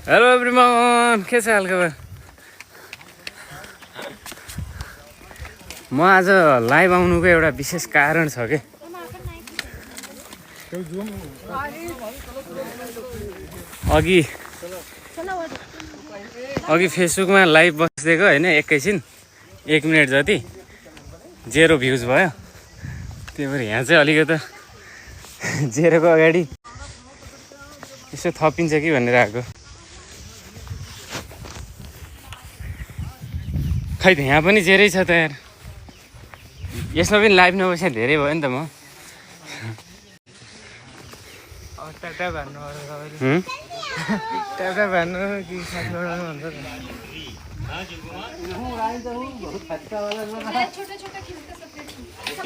Hello everyone, के छ हालखबर? म आज लाइभ आउनुको एउटा विशेष कारण छ के। अघि फेसबुकमा लाइभ बसिदिएको होइन, एकैछिन 1 मिनट जति 0 भ्युज भयो। त्यही भएर यहाँ चाहिँ अलिकति 0को अगाडि यसो थपिन्छ कि भनेर आएको। खै त यहाँ पनि 0 छ त यार। यसमा पनि लाइभ नबस्या धेरै भयो नि त म।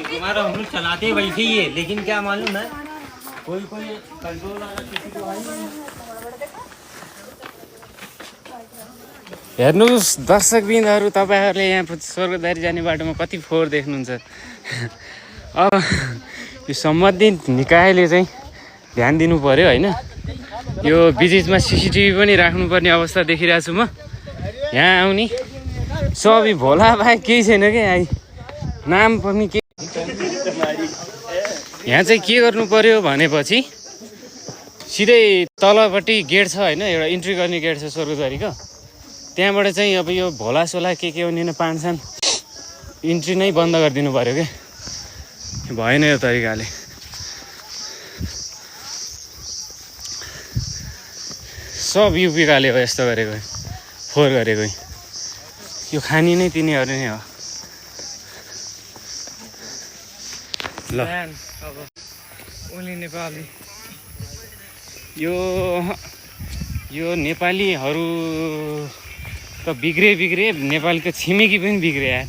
तुम्हारा हम लोग चलाते वैसे ही है, लेकिन क्या मालूम है कोई कंट्रोल वाला किसी को हेर्नुहोस् दर्शकबिन्दहरू, तपाईँहरूले यहाँ स्वर्गद्वारी जाने बाटोमा कति फोहोर देख्नुहुन्छ। अब यो सम्बन्धित निकायले चाहिँ ध्यान दिनु पर्यो होइन। यो बिचमा सिसिटिभी पनि राख्नुपर्ने अवस्था देखिरहेको छु म। यहाँ आउने सबै भोला बाहेक केही छैन क्या। नाम पनि के यहाँ चाहिँ के गर्नु पर्यो भनेपछि सिधै तलपट्टि गेट छ होइन, एउटा इन्ट्री गर्ने गेट छ स्वर्गद्वारीको। त्यहाँबाट चाहिँ अब यो भोलासोला के हुने पानसान इन्ट्री नै बन्द गरिदिनु पर्यो क्या। भएन यो तरिकाले। सब युपीकाले हो यस्तो गरेको, फोहोर गरेको। यो खानी नै तिनीहरू नै हो। ल अब उनी नेपाली यो नेपालीहरू त बिग्रे नेपालीको छिमेकी पनि बिग्रे यार।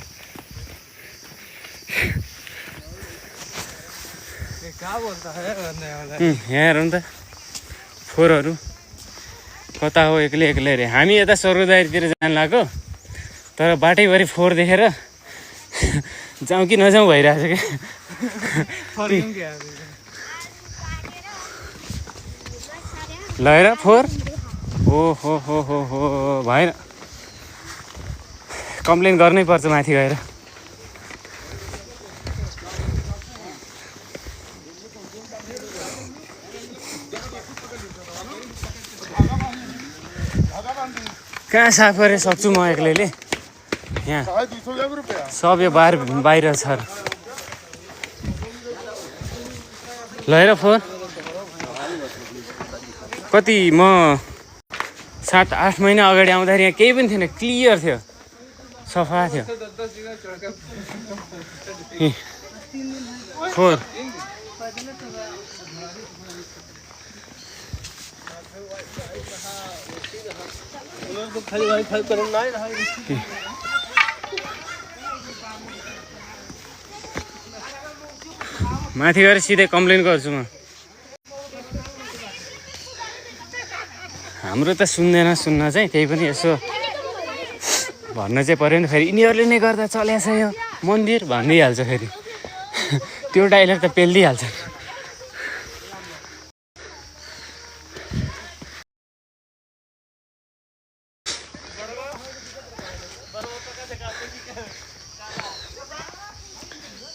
यहाँ हेरौँ त फोहोरहरू कता हो, एक्लै रे। हामी यता स्वर्गद्वारीतिर जान लाग्यो, तर बाटैभरि फोहोर देखेर जाउँ कि नजाउँ भइरहेछ क्या। ल हेर फोहोर, हो भएन। कम्प्लेन गर्नै पर्छ माथि गएर। कहाँ साफ गरेर सक्छु म एक्लैले। यहाँ सब यो बाहिर छ। ल हेर फोहोर कति। म 7-8 महिना अगाडि आउँदाखेरि यहाँ केही पनि थिएन, क्लियर थियो, सफा थियो फोहोर। माथि गएर सिधै कम्प्लेन गर्छु म। हाम्रो त सुन्न चाहिँ, त्यही पनि यसो भन्न चाहिँ पर्यो नि। फेरि यिनीहरूले नै गर्दा चलेछ यो मन्दिर भनिदिइहाल्छ। फेरि त्यो डाइलग त पेलिदिइहाल्छ।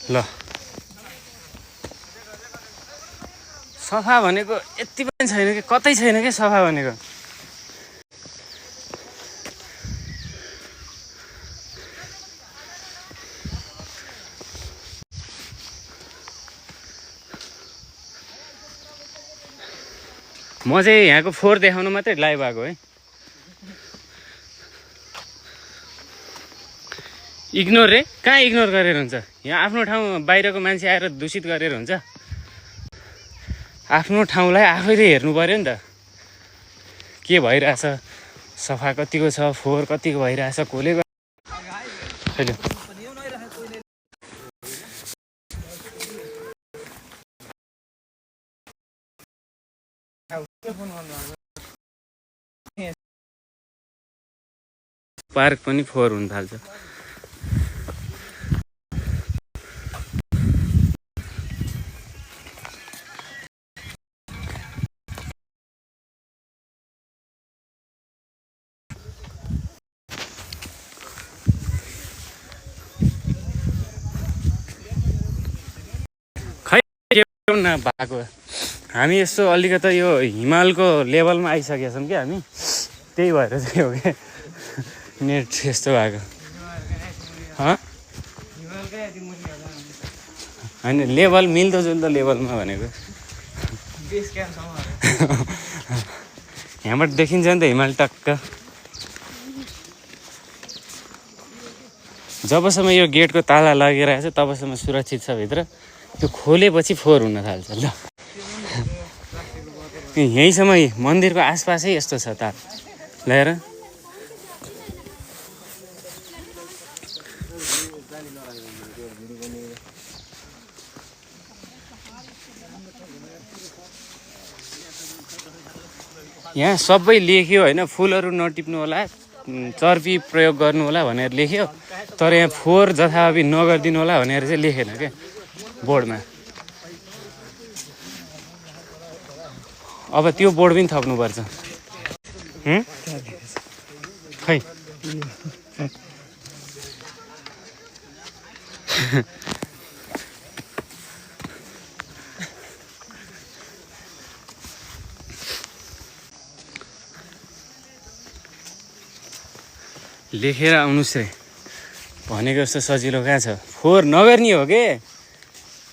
ल सफा भनेको यति पनि छैन कि, कतै छैन कि सफा भनेको। म चाहिँ यहाँको फोहोर देखाउनु मात्रै लाइभ आएको है। इग्नोर रे, कहाँ इग्नोर गरेर हुन्छ। यहाँ आफ्नो ठाउँ बाहिरको मान्छे आएर दूषित गरेर हुन्छ। आफ्नो ठाउँलाई आफैले हेर्नु पर्यो नि त, के भइरहेछ, सफा कतिको छ, फोहोर कतिको भइरहेछ, कसले पार्क पनि फोहोर हुन थाल्छ। भएको हामी यसो अलिकति यो हिमालको लेभलमा आइसकेका छौँ क्या हामी त्यही भएर चाहिँ हो क्या नेट यस्तो भएको होइन लेभल मिल्दोजुल्दो लेभलमा भनेको यहाँबाट देखिन्छ नि त हिमाल टक्क जबसम्म यो गेटको ताला लागिरहेको छ तबसम्म सुरक्षित छ भित्र त्यो खोलेपछि फोहोर हुन थाल्छ ल यहीँसम्म मन्दिरको आसपासै यस्तो छ ताल ल्याएर यहाँ सबै लेख्यो होइन फुलहरू नटिप्नु होला चर्पी प्रयोग गर्नु होला भनेर लेख्यो तर यहाँ फोहोर जथाभावी नगरिदिनु होला भनेर चाहिँ लेखेन क्या बोर्डमा अब त्यो बोर्ड पनि थप्नुपर्छ खै लेखेर आउनुहोस् रे भनेको जस्तो सजिलो कहाँ छ फोहोर नगर्ने हो के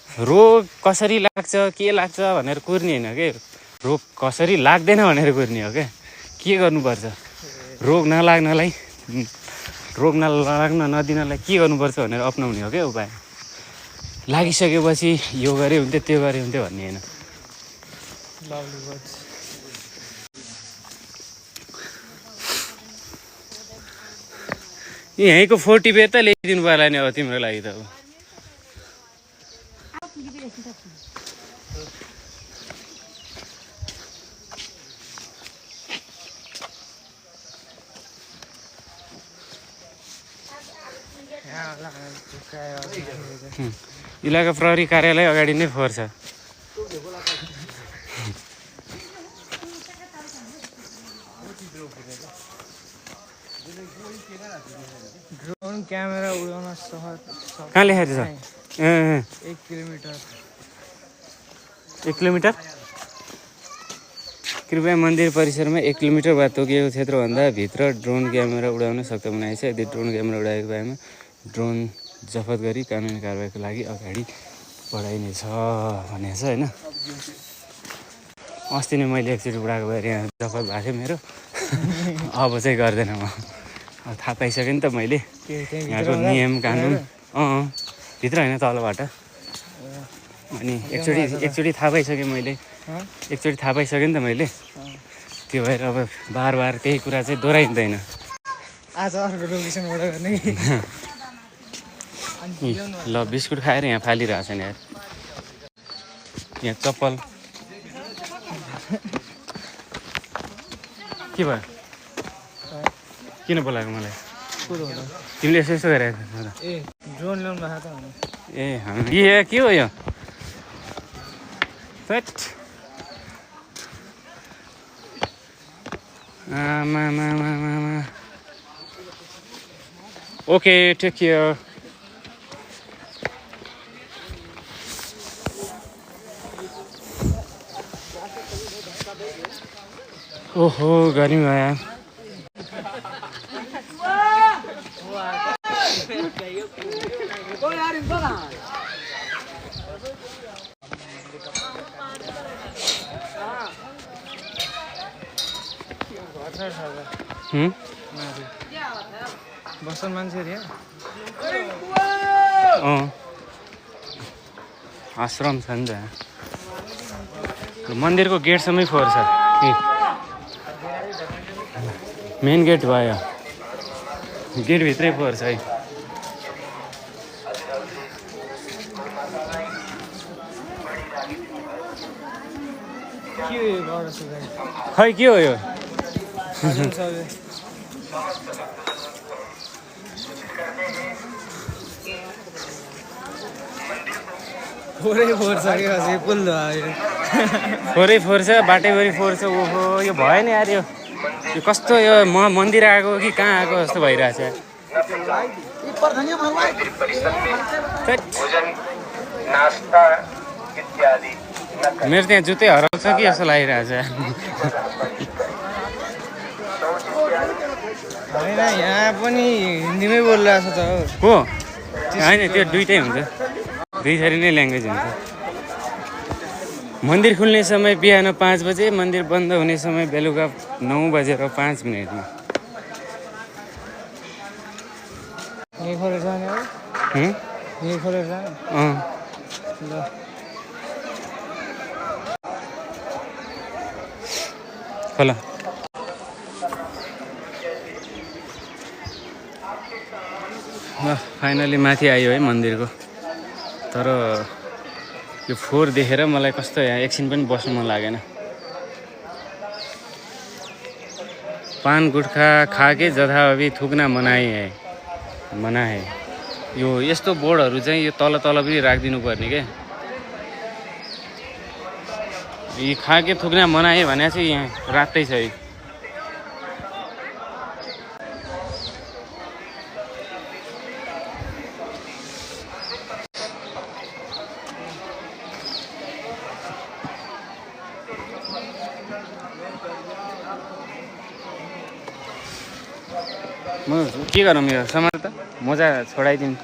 रोग कसरी लाग्छ के लाग्छ भनेर कुर्ने होइन के रोग कसरी लाग्दैन भनेर कुर्ने हो क्या के गर्नुपर्छ रोग नलाग्न नदिनलाई के गर्नुपर्छ भनेर अपनाउने हो क्या उपाय लागिसकेपछि यो गरे हुन्थ्यो त्यो गरे हुन्थ्यो भन्ने होइन यहीँको 40 पेज त ल्याइदिनु पर्ला नि अब तिम्रो लागि त अब इलाका प्रहरी कार्यालय अगाडि नै फोहोर छ ड्रोन क्यामेरा उडाउन सहज कहाँ लेखेको छ 1 किलोमिटर 1 किलोमिटर कृपया मन्दिर परिसरमा 1 किलोमिटर वा तोकिएको क्षेत्रभन्दा भित्र ड्रोन क्यामेरा उडाउन सक्षम बनाइछ यदि ड्रोन क्यामेरा उडाएको भएमा ड्रोन जफत गरी कानुनी कारबाहीको लागि अगाडि बढाइनेछ भनेको छ होइन अस्ति नै मैले एकचोटि उडाएको भएर यहाँ जफत भएको थियो मेरो अब चाहिँ गर्दैन म अब थाहा पाइसकेँ नि त मैले यहाँको नियम कानुन भित्र होइन तलबाट अनि एकचोटि थाहा पाइसकेँ मैले एकचोटि थाहा पाइसकेँ नि त मैले त्यो भएर अब बार बार त्यही कुरा चाहिँ दोहोऱ्याइँदैन आज अर्को लोकेसनबाट गर्ने ल बिस्कुट खाएर यहाँ फालिरहेको छ नि यार यहाँ चप्पल के भयो किन बोलाएको मलाई तिमीले यसो यसो गरेको ए ड्रोन ल्याउनु भएको त ए के हो यो आमा ओके टेक केयर ओहो गर्मी भयो बस्छन् मान्छेहरू आश्रम छ नि त मन्दिरको गेटसम्मै फोहोर छ मेन गेट भयो गेटभित्रै फोहोर छ है खै के हो यो फोहोरै फोहोर छ कि अझै पुल फोहोरै फोहोर छ बाटैभरि फोहोर छ ओहो यो भयो नि यार यो कस्तो यो मन्दिर आएको कि कहाँ आएको जस्तो भइरहेछ नास्ता इत्यादि मेरो त्यहाँ जुत्तै हराउँछ कि जस्तो लागिरहेको छ। होइन यहाँ पनि हिन्दीमै बोलिरहेको छ त को होइन त्यो दुइटै हुन्छ, दुई थरी नै ल्याङ्ग्वेज हुन्छ। मन्दिर खुल्ने समय बिहान 5 बजे, मन्दिर बन्द हुने समय बेलुका 9:05। यहीँ खोलेर जाने हो, यहीँ खोलेर जाने ल। खोला फाइनली माथि आयो है मन्दिरको। तर यो फोहोर देखेर मलाई कस्तो यहाँ एकछिन पनि बस्नु मन लागेन। पान गुटखा खाके जथाभावी थुक्ना मनाए है, मना है। यो यस्तो बोर्डहरू चाहिँ यो तल तल पनि राखिदिनु पर्ने के। यी खाके थुक्ना मनाए भने चाहिँ यहाँ रातै छ। म के गरौँ यो समाज त मजा छोडाइदिनु,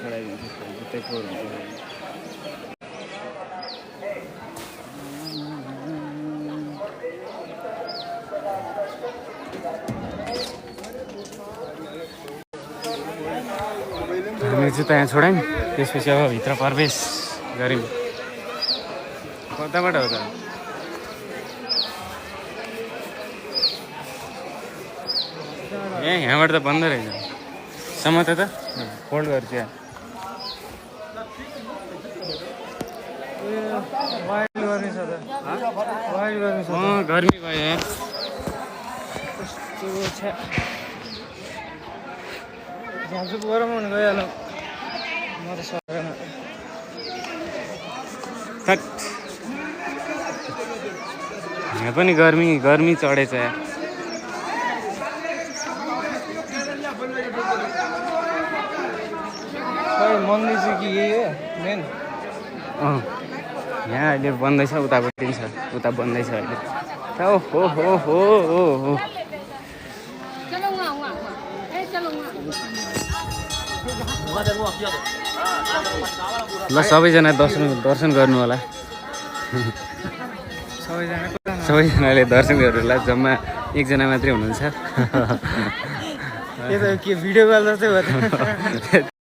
छोडाइदिन्छु जुत्तै फोहोर हुन्छ। हामी जुत्ता यहाँ छोडायौँ, त्यसपछि अब भित्र प्रवेश गऱ्यौँ। कताबाट हो त? ए यहाँबाट त बन्द रहेछ। समात त फोल्ड गर्छु यहाँ। वाइल्ड गर्ने छ त, वाइल्ड गर्ने छ। गर्मी भयो यहाँ। कस्तो छ झाँझुक गरम हुन गइहाल्यो। म त सकेन। यहाँ पनि गर्मी चढेछ यहाँ। खै मन्दिर चाहिँ कि यही हो मेन। यहाँ अहिले बन्दैछ, उतापट्टि पनि छ, उता बन्दैछ अहिले। हो हो हो हो हो। ल सबैजना दर्शन गर्नु होला। सबैजनाले दर्शन गर्नु होला, जम्मा एकजना मात्रै हुनुहुन्छ। के भिडियो कल जस्तै भयो।